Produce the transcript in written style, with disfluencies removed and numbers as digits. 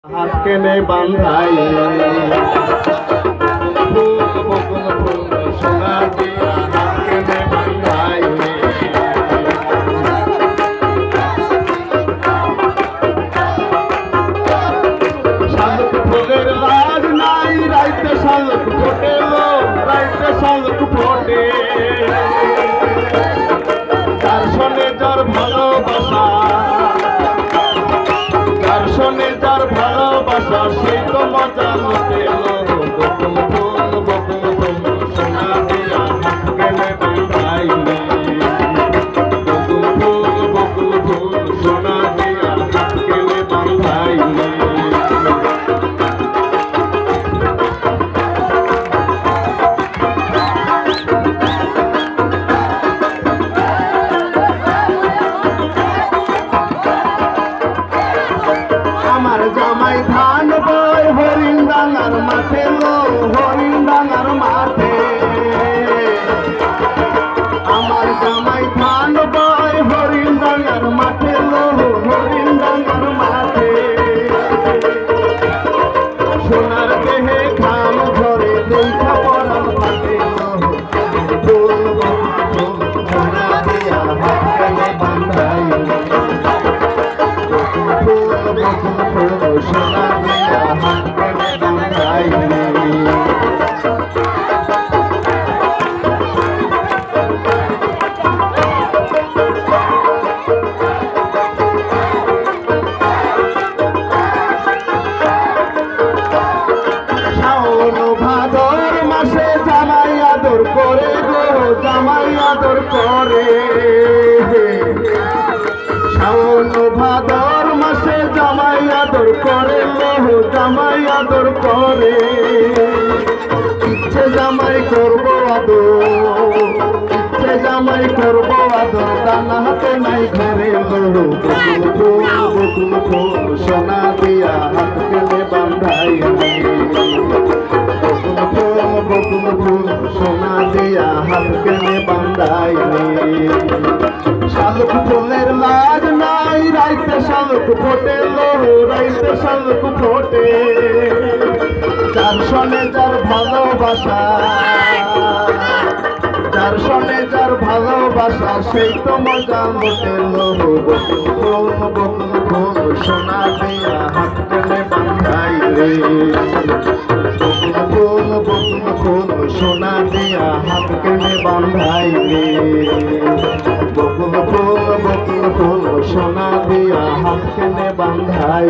হাত কেনে বান্ধাই সোনা দিয়া হাত কেনে বান্ধাই শালুক ফুলের লাজ নাই রাইতে শালুক ফোটে লো রাইতে শালুক ফোটে যার শোনে যার ভালোবাসা যার শোনে যার ভালোবাসা সেই তো মজা লুটে লো বকুল ফুল সোনা দিয়া হাত কেনে বান্ধাই বকুল ফুল সোনা দিয়া হাত কেনে বান্ধাই আমার জামাই ধান বয় হরিণ ডাঙার মাঠে লো হরিণ ডাঙার মাঠে আমার জামাই ধান বয় হরিণ ডাঙার মাঠে লো হরিণ ডাঙার মাঠে সোনার দেহে ঘাম ঝরে দেখা পরান ফাটে লো সোনা দিয়া হাত কেনে বান্ধাই সোনা দিয়া হাত কেনে বান্ধাই শাওন ভাদর মাসে জামাই আদর করে গো জামাই আদর করে শাওন ভাদর মাসে জামাই আদর করে লো জামাই আদর করে ইচ্ছে জামাই করবো আদর ইচ্ছে জামাই করবো আদর দানা হাতে নাই ঘরে লো বকুল ফুল সোনা দিয়া হাত কেনে বান্ধাই বকুল ফুল সোনা দিয়া হাত কেনে বান্ধাই শালুক ফুলের লাজ নাই রাইতে শালুক ফোটে লো রাইতে শালুক ফোটে যার শোনে যার ভালোবাসা যার শোনে যার ভালোবাসা সেই তো মজা লুটে লো বকুল ফুল সোনা দিয়া হাত কেনে বান্ধাই রে বকুল ফুল সোনা দিয়া হাত কেনে বান্ধাই রে বকুল ফুল সোনা দিয়া হাত কেনে বান্ধাই